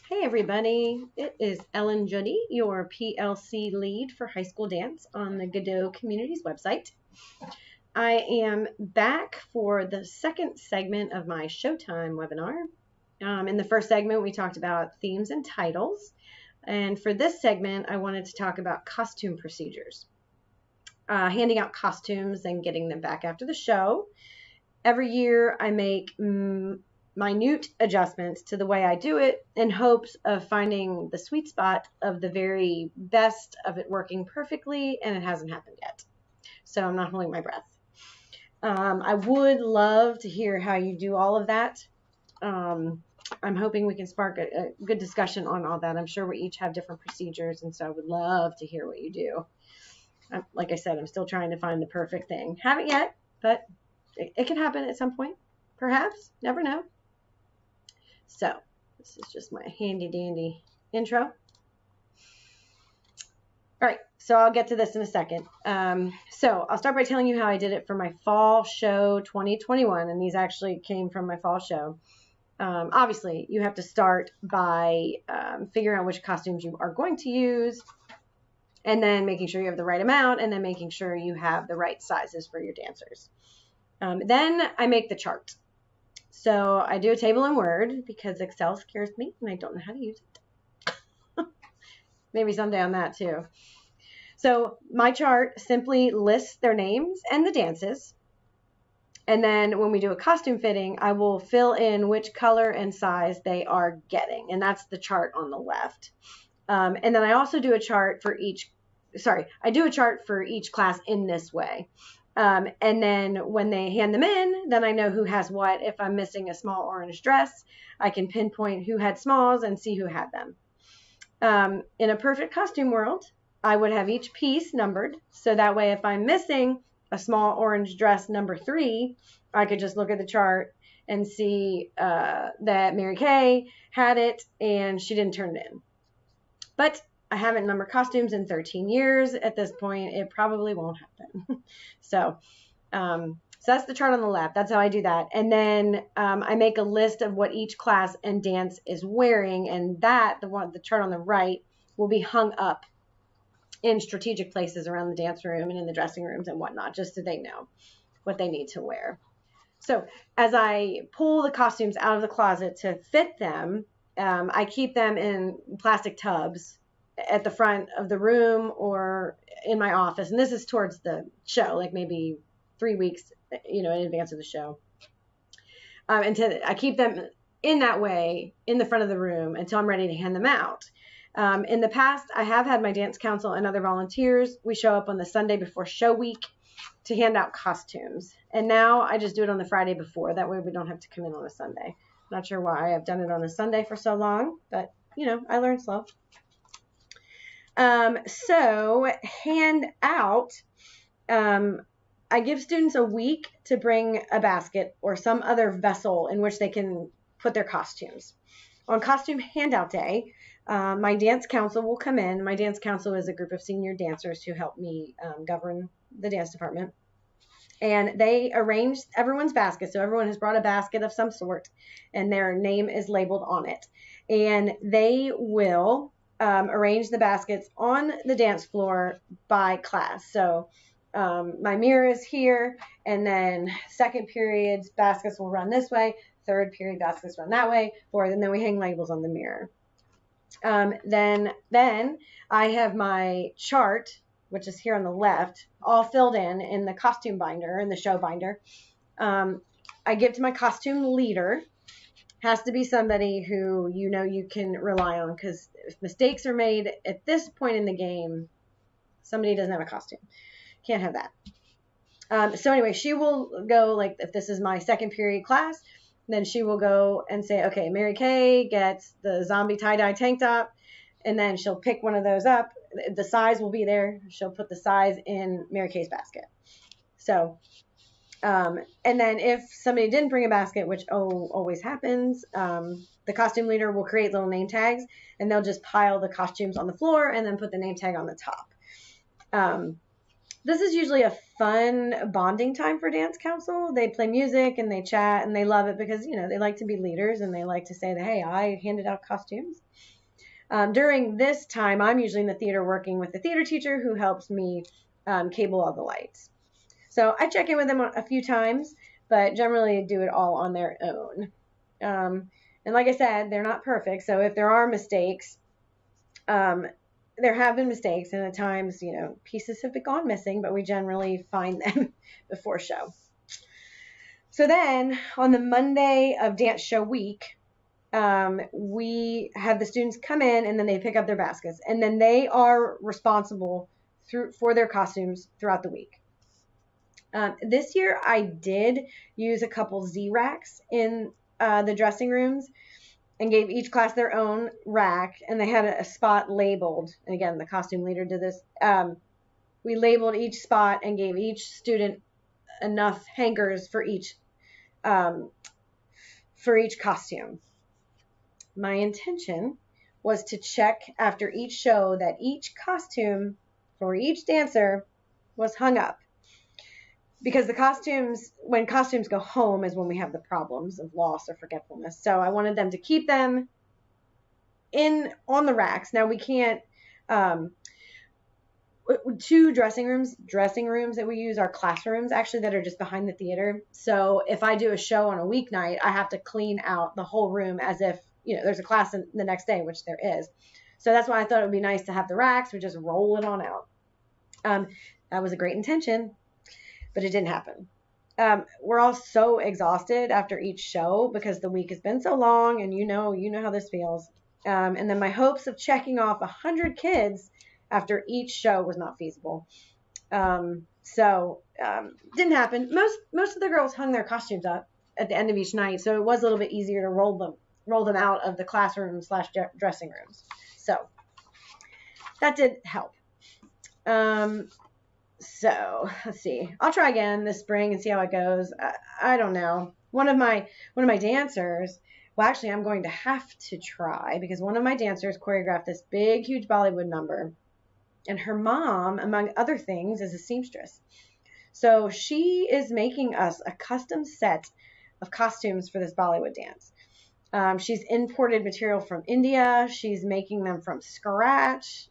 Hey everybody, it is Ellen Juddy, your PLC lead for high school dance on the Godot Communities website. I am back for the second segment of my Showtime webinar. In the first segment, we talked about themes and titles. And for this segment, I wanted to talk about costume procedures, handing out costumes and getting them back after the show. Every year, I make minute adjustments to the way I do it in hopes of finding the sweet spot of the very best of it working perfectly, and it hasn't happened yet. So I'm not holding my breath. I would love to hear how you do all of that. I'm hoping we can spark a good discussion on all that. I'm sure we each have different procedures, and so I would love to hear what you do. Like I said, I'm still trying to find the perfect thing. Haven't yet, but it can happen at some point. Perhaps. Never know. So this is just my handy dandy intro. All right, so I'll get to this in a second. So I'll start by telling you how I did it for my fall show 2021, and these actually came from my fall show. Obviously, you have to start by figuring out which costumes you are going to use, and then making sure you have the right amount, and then making sure you have the right sizes for your dancers. Then I make the chart. So I do a table in Word because Excel scares me and I don't know how to use it. Maybe someday on that too. So my chart simply lists their names and the dances. And then when we do a costume fitting, I will fill in which color and size they are getting. And that's the chart on the left. And then I also do a chart for each class in this way. And then when they hand them in, then I know who has what. If I'm missing a small orange dress, I can pinpoint who had smalls and see who had them. In a perfect costume world, I would have each piece numbered. So that way, if I'm missing a small orange dress number 3, I could just look at the chart and see that Mary Kay had it and she didn't turn it in. But I haven't numbered costumes in 13 years. At this point, it probably won't happen. So that's the chart on the left. That's how I do that. And then I make a list of what each class and dance is wearing, and the chart on the right will be hung up in strategic places around the dance room and in the dressing rooms and whatnot, just so they know what they need to wear. So as I pull the costumes out of the closet to fit them, I keep them in plastic tubs at the front of the room or in my office. And this is towards the show, like maybe 3 weeks, in advance of the show. I keep them in that way in the front of the room until I'm ready to hand them out. In the past, I have had my dance council and other volunteers. We show up on the Sunday before show week to hand out costumes. And now I just do it on the Friday before. That way we don't have to come in on a Sunday. Not sure why I've done it on a Sunday for so long, but I learn slow. So hand out, I give students a week to bring a basket or some other vessel in which they can put their costumes. On costume handout day, my dance council will come in. My dance council is a group of senior dancers who help me govern the dance department. And they arrange everyone's basket. So everyone has brought a basket of some sort and their name is labeled on it. And they will arrange the baskets on the dance floor by class. So my mirror is here, and then second period's baskets will run this way, third period baskets run that way, fourth, and then we hang labels on the mirror. Then I have my chart, which is here on the left, all filled in the costume binder, in the show binder. I give to my costume leader. Has to be somebody who you can rely on, because if mistakes are made at this point in the game, somebody doesn't have a costume. Can't have that. So anyway, she will go, like if this is my second period class, then she will go and say, okay, Mary Kay gets the zombie tie-dye tank top, and then she'll pick one of those up. The size will be there. She'll put the size in Mary Kay's basket. So and then if somebody didn't bring a basket, which always happens, the costume leader will create little name tags, and they'll just pile the costumes on the floor and then put the name tag on the top. This is usually a fun bonding time for dance council. They play music and they chat and they love it because, they like to be leaders and they like to say that, hey, I handed out costumes. During this time, I'm usually in the theater working with the theater teacher who helps me cable all the lights. So I check in with them a few times, but generally do it all on their own. And like I said, they're not perfect. So if there are mistakes, there have been mistakes, and at times, pieces have gone missing, but we generally find them before show. So then on the Monday of dance show week, we have the students come in and then they pick up their baskets, and then they are responsible for their costumes throughout the week. This year I did use a couple Z-racks in the dressing rooms and gave each class their own rack, and they had a spot labeled. And again, the costume leader did this. We labeled each spot and gave each student enough hangers for each costume. My intention was to check after each show that each costume for each dancer was hung up. Because when costumes go home is when we have the problems of loss or forgetfulness. So I wanted them to keep them on the racks. Now we can't, 2 dressing rooms that we use are classrooms actually that are just behind the theater. So if I do a show on a weeknight, I have to clean out the whole room as if, there's a class the next day, which there is. So that's why I thought it would be nice to have the racks. We just roll it on out. That was a great intention, but it didn't happen. We're all so exhausted after each show because the week has been so long, and you know how this feels. And then my hopes of checking off 100 kids after each show was not feasible. So didn't happen. Most of the girls hung their costumes up at the end of each night, so it was a little bit easier to roll them out of the classroom / dressing rooms. So that did help. So let's see. I'll try again this spring and see how it goes. I don't know. One of my dancers. Well, actually, I'm going to have to try because one of my dancers choreographed this big, huge Bollywood number, and her mom, among other things, is a seamstress. So she is making us a custom set of costumes for this Bollywood dance. She's imported material from India. She's making them from scratch.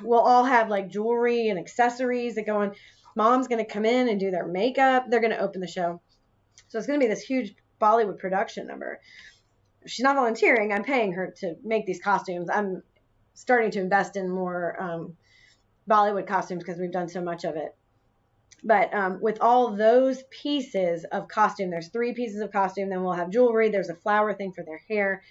We'll all have like jewelry and accessories that go on. Mom's going to come in and do their makeup. They're going to open the show. So it's going to be this huge Bollywood production number. She's not volunteering. I'm paying her to make these costumes. I'm starting to invest in more Bollywood costumes because we've done so much of it. But with all those pieces of costume, there's 3 pieces of costume. Then we'll have jewelry. There's a flower thing for their hair.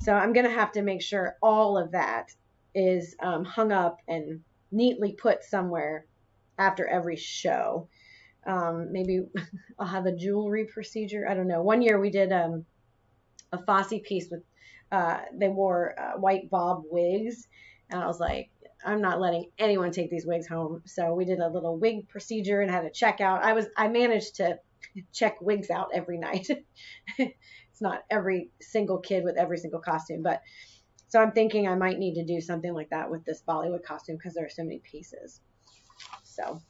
So I'm going to have to make sure all of that is hung up and neatly put somewhere after every show. Maybe I'll have a jewelry procedure. I don't know. One year we did a Fosse piece with, they wore white bob wigs. And I was like, I'm not letting anyone take these wigs home. So we did a little wig procedure and had a checkout. I managed to check wigs out every night. It's not every single kid with every single costume, but so I'm thinking I might need to do something like that with this Bollywood costume because there are so many pieces. So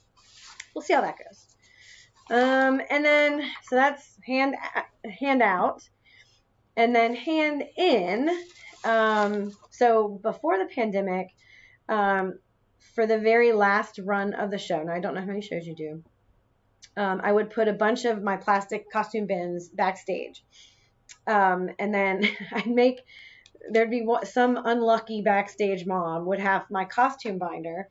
we'll see how that goes. And then, so that's hand out, and then hand in. So before the pandemic, for the very last run of the show, now I don't know how many shows you do, I would put a bunch of my plastic costume bins backstage. And then there'd be some unlucky backstage mom would have my costume binder.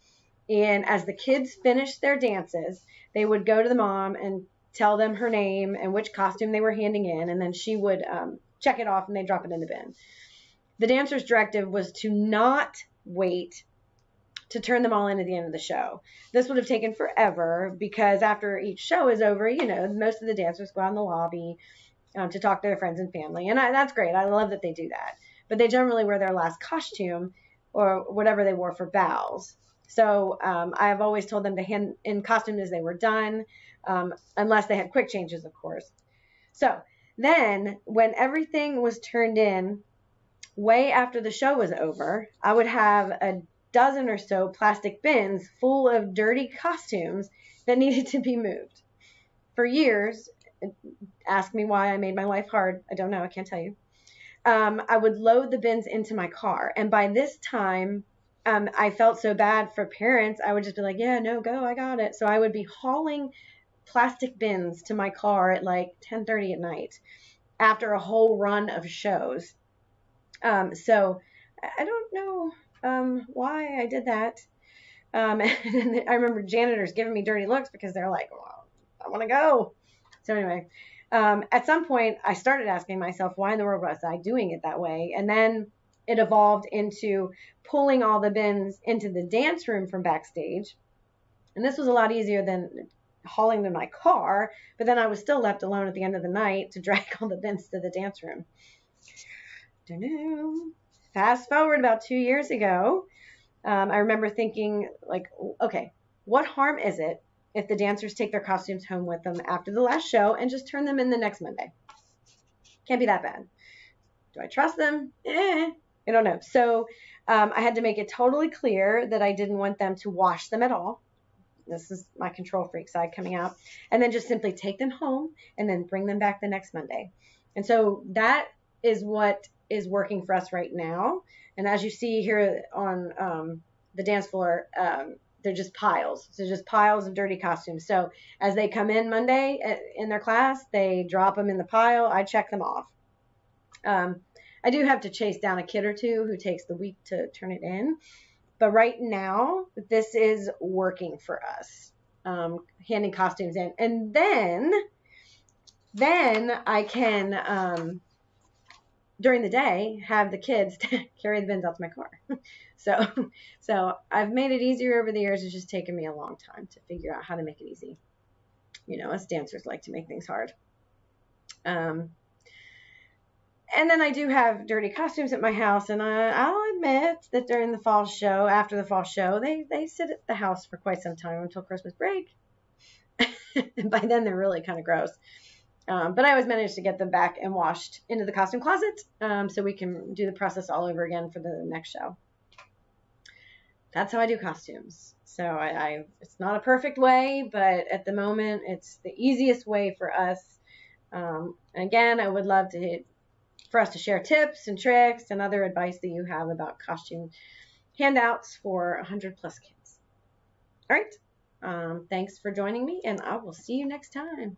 And as the kids finished their dances, they would go to the mom and tell them her name and which costume they were handing in. And then she would check it off and they'd drop it in the bin. The dancer's directive was to not wait to turn them all in at the end of the show. This would have taken forever because after each show is over, most of the dancers go out in the lobby to talk to their friends and family. And that's great. I love that they do that. But they generally wear their last costume or whatever they wore for bows. So I've always told them to hand in costumes as they were done, unless they had quick changes, of course. So then when everything was turned in way after the show was over, I would have dozen or so plastic bins full of dirty costumes that needed to be moved. For years, ask me why I made my life hard. I don't know. I can't tell you. I would load the bins into my car. And by this time, I felt so bad for parents. I would just be like, yeah, no, go. I got it. So I would be hauling plastic bins to my car at like 10:30 at night after a whole run of shows. So I don't know why I did that. And I remember janitors giving me dirty looks because they're like, well, I want to go. So anyway, at some point I started asking myself, why in the world was I doing it that way? And then it evolved into pulling all the bins into the dance room from backstage. And this was a lot easier than hauling them in my car, but then I was still left alone at the end of the night to drag all the bins to the dance room. Don't know. Fast forward about 2 years ago, I remember thinking, like, okay, what harm is it if the dancers take their costumes home with them after the last show and just turn them in the next Monday? Can't be that bad. Do I trust them? I don't know. So I had to make it totally clear that I didn't want them to wash them at all. This is my control freak side coming out. And then just simply take them home and then bring them back the next Monday. And so that is what is working for us right now. And as you see here on the dance floor, they're just piles. So just piles of dirty costumes. So as they come in Monday in their class, they drop them in the pile. I check them off. I do have to chase down a kid or two who takes the week to turn it in. But right now, this is working for us, handing costumes in. And then I can, during the day, have the kids carry the bins out to my car. So I've made it easier over the years. It's just taken me a long time to figure out how to make it easy. You know, us dancers like to make things hard. And then I do have dirty costumes at my house, and I'll admit that during the fall show, after the fall show, they sit at the house for quite some time until Christmas break. And by then, they're really kind of gross. But I always manage to get them back and washed into the costume closet so we can do the process all over again for the next show. That's how I do costumes. So it's not a perfect way, but at the moment, it's the easiest way for us. And again, I would love for us to share tips and tricks and other advice that you have about costume handouts for 100 plus kids. All right. Thanks for joining me, and I will see you next time.